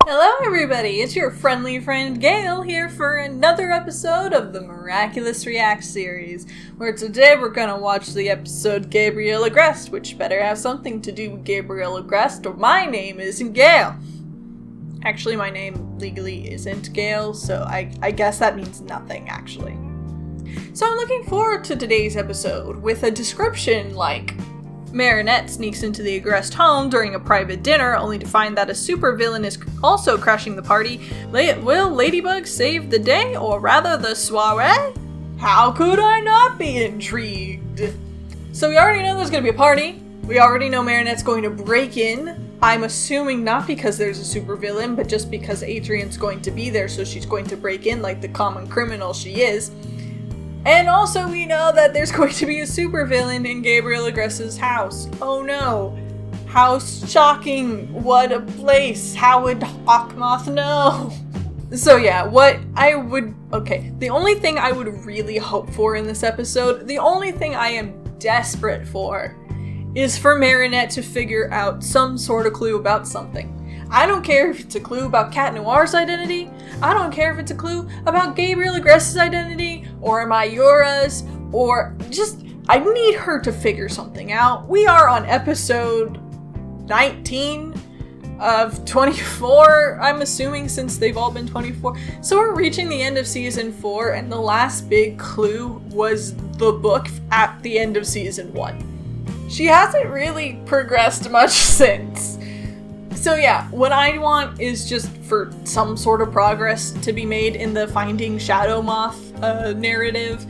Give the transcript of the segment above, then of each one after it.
Hello everybody, it's your friendly friend Gail here for another episode of the Miraculous React series, where today we're gonna watch the episode Gabriel Agreste, which better have something to do with Gabriel Agreste or my name isn't Gail. Actually, my name legally isn't Gail, so I guess that means nothing, actually. So I'm looking forward to today's episode with a description like, Marinette sneaks into the Agreste home during a private dinner, only to find that a supervillain is also crashing the party. Will Ladybug save the day, or rather the soiree? How could I not be intrigued? So we already know there's going to be a party. We already know Marinette's going to break in. I'm assuming not because there's a supervillain, but just because Adrian's going to be there, so she's going to break in like the common criminal she is. And also we know that there's going to be a supervillain in Gabriel Agreste's house. Oh no. How shocking. What a place. How would Shadowmoth know? So yeah, the only thing I would really hope for in this episode, the only thing I am desperate for, is for Marinette to figure out some sort of clue about something. I don't care if it's a clue about Cat Noir's identity. I don't care if it's a clue about Gabriel Agreste's identity, or Mayura's, or just, I need her to figure something out. We are on episode 19 of 24, I'm assuming, since they've all been 24. So we're reaching the end of season 4, and the last big clue was the book at the end of season 1. She hasn't really progressed much since. So yeah, what I want is just for some sort of progress to be made in the Finding Shadowmoth narrative.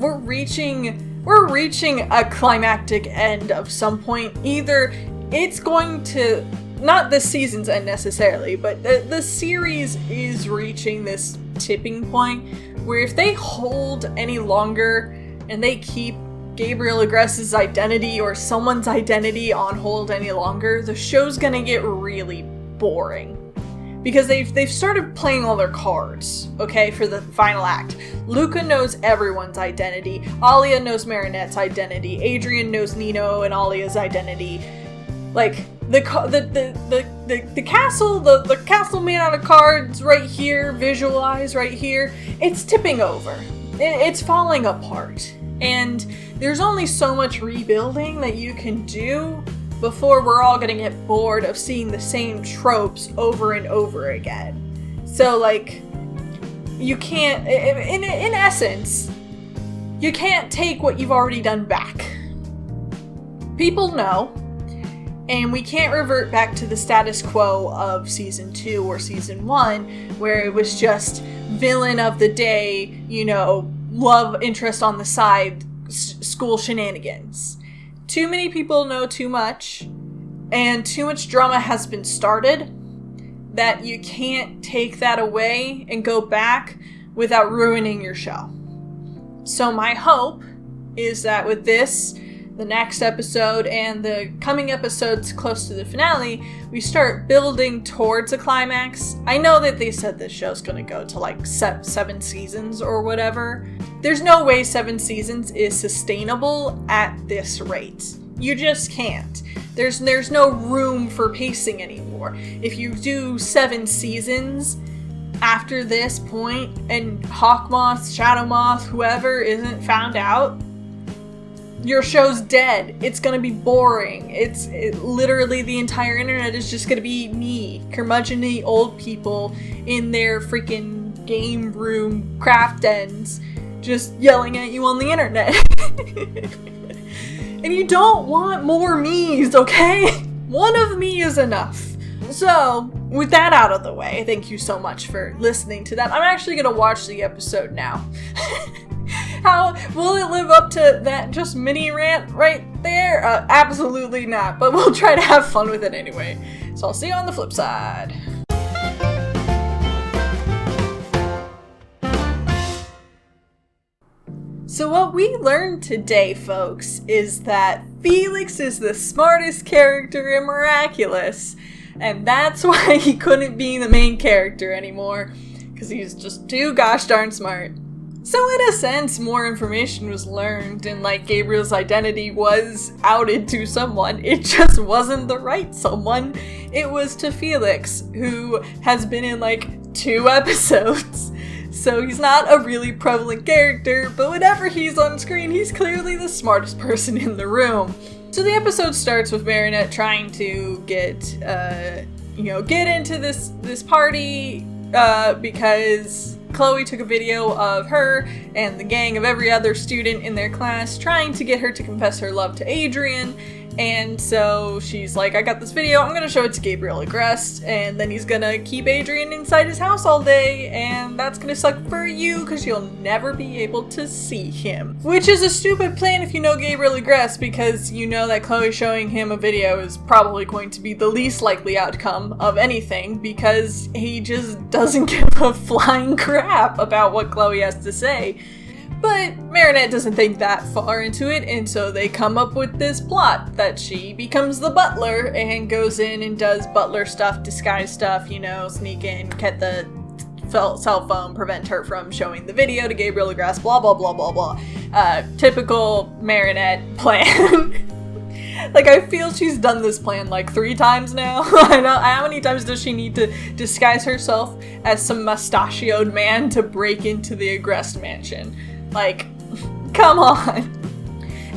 We're reaching a climactic end of some point. Either it's going to, not this season's end necessarily, but the series is reaching this tipping point where if they hold any longer and they keep Gabriel Agreste's identity or someone's identity on hold any longer, the show's gonna get really boring. Because they've started playing all their cards, okay, for the final act. Luca knows everyone's identity, Alia knows Marinette's identity, Adrian knows Nino and Alia's identity. Like, the castle, the castle made out of cards right here, visualize right here, it's tipping over. It's falling apart. And there's only so much rebuilding that you can do before we're all gonna get bored of seeing the same tropes over and over again. So, like, you can't, in essence, you can't take what you've already done back. People know, and we can't revert back to the status quo of season 2 or season 1, where it was just villain of the day, love interest on the side, school shenanigans. Too many people know too much, and too much drama has been started that you can't take that away and go back without ruining your show. So my hope is that with this, the next episode, and the coming episodes close to the finale, we start building towards a climax. I know that they said this show's gonna go to like 7 seasons or whatever. There's no way 7 seasons is sustainable at this rate. You just can't. There's no room for pacing anymore. If you do 7 seasons after this point, and Hawkmoth, Shadowmoth, whoever isn't found out, your show's dead. It's gonna be boring. Literally the entire internet is just gonna be me, curmudgeon-y old people in their freaking game room craft dens, just yelling at you on the internet. And you don't want more me's, okay? One of me is enough. So, with that out of the way, thank you so much for listening to that. I'm actually gonna watch the episode now. How will it live up to that just mini rant right there? Absolutely not, but we'll try to have fun with it anyway. So I'll see you on the flip side. So what we learned today, folks, is that Felix is the smartest character in Miraculous, and that's why he couldn't be the main character anymore, because he's just too gosh darn smart. So in a sense, more information was learned, and like Gabriel's identity was outed to someone. It just wasn't the right someone. It was to Felix, who has been in like 2 episodes. So he's not a really prevalent character, but whenever he's on screen, he's clearly the smartest person in the room. So the episode starts with Marinette trying to get into this party, because Chloe took a video of her and the gang of every other student in their class trying to get her to confess her love to Adrian. And so she's like, I got this video, I'm gonna show it to Gabriel Agreste, and then he's gonna keep Adrian inside his house all day, and that's gonna suck for you because you'll never be able to see him. Which is a stupid plan if you know Gabriel Agreste, because you know that Chloe showing him a video is probably going to be the least likely outcome of anything, because he just doesn't give a flying crap about what Chloe has to say. But Marinette doesn't think that far into it, and so they come up with this plot that she becomes the butler and goes in and does butler stuff, disguise stuff, sneak in, get the cell phone, prevent her from showing the video to Gabriel Agreste, blah blah blah blah blah. Typical Marinette plan. Like, I feel she's done this plan like 3 times now. I know, how many times does she need to disguise herself as some mustachioed man to break into the Agreste mansion? Like, come on.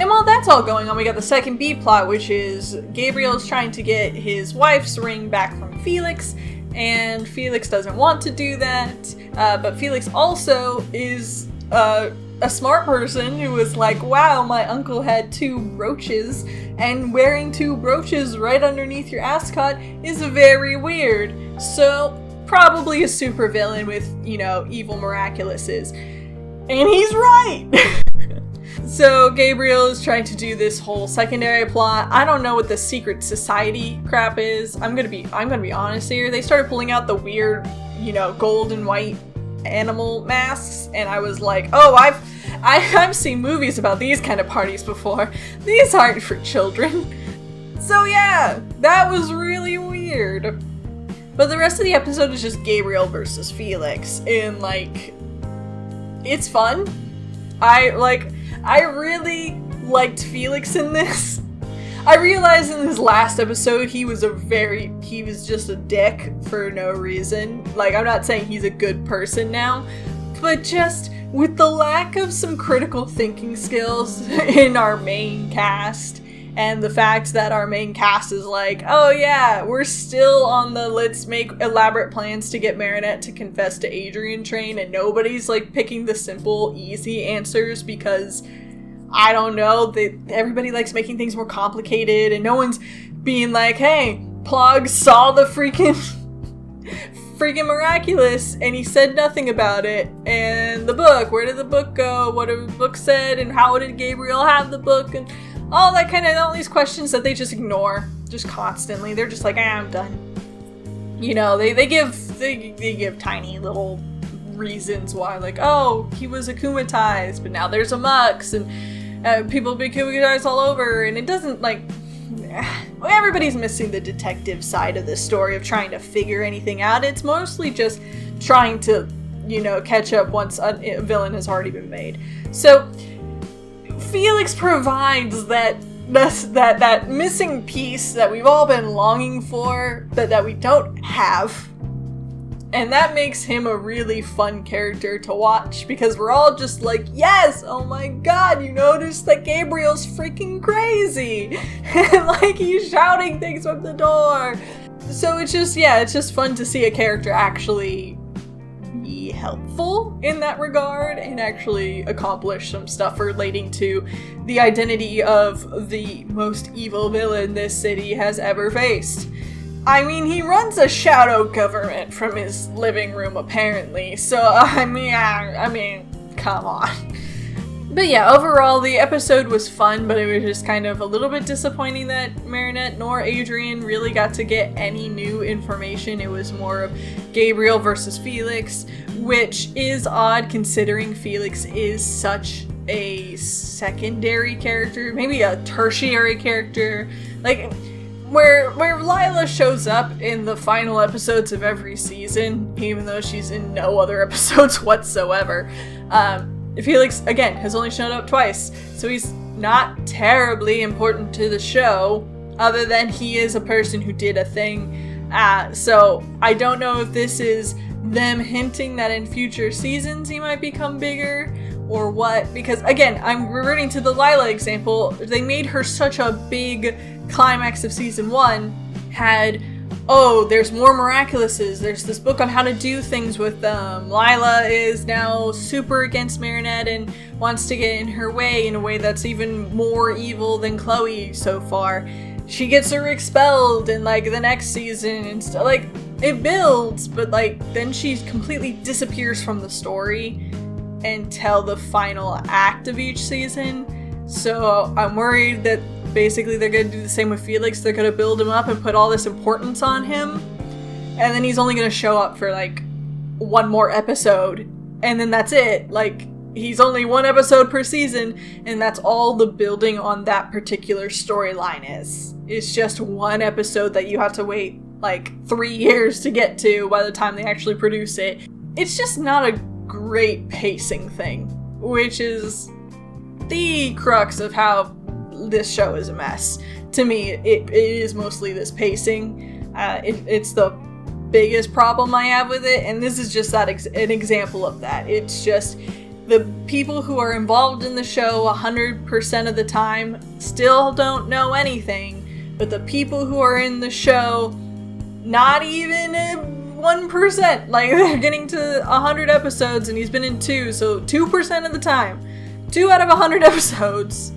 And while that's all going on, we got the second B plot, which is Gabriel's trying to get his wife's ring back from Felix, and Felix doesn't want to do that, but Felix also is a smart person who was like, wow, my uncle had 2 brooches, and wearing 2 brooches right underneath your ascot is very weird. So, probably a supervillain with, evil Miraculouses. And he's right! So Gabriel is trying to do this whole secondary plot. I don't know what the secret society crap is. I'm gonna be honest here. They started pulling out the weird, gold and white animal masks, and I was like, oh, I've seen movies about these kind of parties before. These aren't for children. So yeah, that was really weird. But the rest of the episode is just Gabriel versus Felix, and like, it's fun. I really liked Felix in this. I realized in his last episode he was just a dick for no reason. Like, I'm not saying he's a good person now, but just with the lack of some critical thinking skills in our main cast, and the fact that our main cast is like, oh yeah, we're still on the let's make elaborate plans to get Marinette to confess to Adrian train, and nobody's like picking the simple, easy answers because, I don't know, everybody likes making things more complicated, and no one's being like, hey, Plog saw the freaking Miraculous, and he said nothing about it, and the book, where did the book go, what did the book said, and how did Gabriel have the book, and all these questions that they just ignore, just constantly. They're just like, I'm done. They give tiny little reasons why, like, oh, he was akumatized, but now there's a mux, and people be akumatized all over, and it doesn't, like, everybody's missing the detective side of this story of trying to figure anything out. It's mostly just trying to, catch up once a villain has already been made. So Felix provides that missing piece that we've all been longing for, that we don't have. And that makes him a really fun character to watch, because we're all just like, yes, oh my god, you noticed that Gabriel's freaking crazy. And like, he's shouting things from the door. So it's just fun to see a character actually be helpful in that regard and actually accomplish some stuff relating to the identity of the most evil villain this city has ever faced. I mean, he runs a shadow government from his living room, apparently, so, I mean, come on. But yeah, overall, the episode was fun, but it was just kind of a little bit disappointing that Marinette nor Adrian really got to get any new information. It was more of Gabriel versus Felix, which is odd considering Felix is such a secondary character, maybe a tertiary character. Like, where Lila shows up in the final episodes of every season, even though she's in no other episodes whatsoever, Felix, again, has only shown up twice, so he's not terribly important to the show, other than he is a person who did a thing. So I don't know if this is them hinting that in future seasons he might become bigger, or what, because again, I'm reverting to the Lila example. They made her such a big climax of season 1, had, oh, there's more Miraculouses, there's this book on how to do things with them, Lila is now super against Marinette and wants to get in her way in a way that's even more evil than Chloe so far. She gets her expelled in, like, the next season and stuff. Like, it builds, but, like, then she completely disappears from the story until the final act of each season. So I'm worried that basically they're going to do the same with Felix. They're going to build him up and put all this importance on him, and then he's only going to show up for, like, one more episode, and then that's it. Like, he's only one episode per season, and that's all the building on that particular storyline is. It's just one episode that you have to wait, like, 3 years to get to by the time they actually produce it. It's just not a great pacing thing, which is the crux of how this show is a mess. To me, it is mostly this pacing. It's the biggest problem I have with it, and this is just an example of that. It's just the people who are involved in the show 100% of the time still don't know anything, but the people who are in the show, not even 1%. Like, they're getting to 100 episodes, and he's been in 2, so 2% of the time. 2 out of 100 episodes.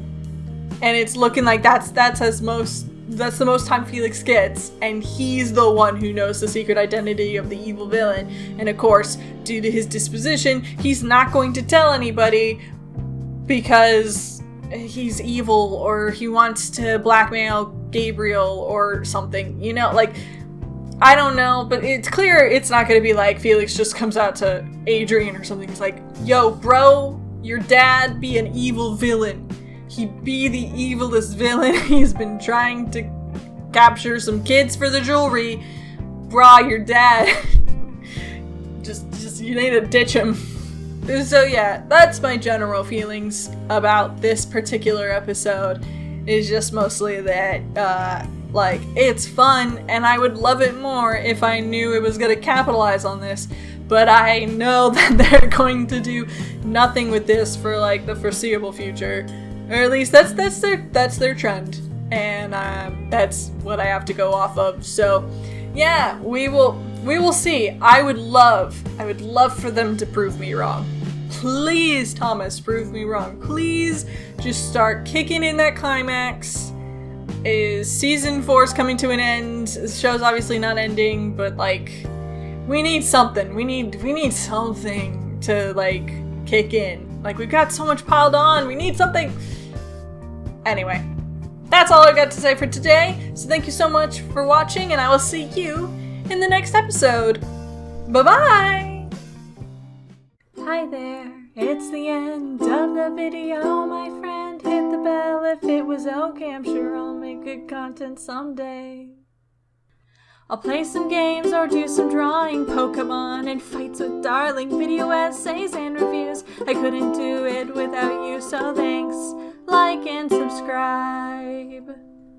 And it's looking like that's the most time Felix gets, and he's the one who knows the secret identity of the evil villain. And of course, due to his disposition, he's not going to tell anybody because he's evil, or he wants to blackmail Gabriel or something, you know, like, I don't know, but it's clear it's not going to be like Felix just comes out to Adrian or something. He's like, yo, bro, your dad be an evil villain. He be the evilest villain. He's been trying to capture some kids for the jewelry. Brah, your dad. just you need to ditch him. So yeah, that's my general feelings about this particular episode. It's just mostly that, like, it's fun, and I would love it more if I knew it was going to capitalize on this, but I know that they're going to do nothing with this for, like, the foreseeable future. Or at least that's their trend, and that's what I have to go off of. So yeah, we will see. I would love for them to prove me wrong. Please, Thomas, prove me wrong. Please just start kicking in that climax. Season 4 is coming to an end. The show's obviously not ending, but, like, we need something. We need something to, like, kick in. Like, we've got so much piled on. We need something. Anyway, that's all I've got to say for today. So thank you so much for watching, and I will see you in the next episode. Bye-bye! Hi there, it's the end of the video, my friend. Hit the bell if it was okay. I'm sure I'll make good content someday. I'll play some games or do some drawing, Pokemon and fights with darling, video essays and reviews. I couldn't do it without you, so thanks, like and subscribe.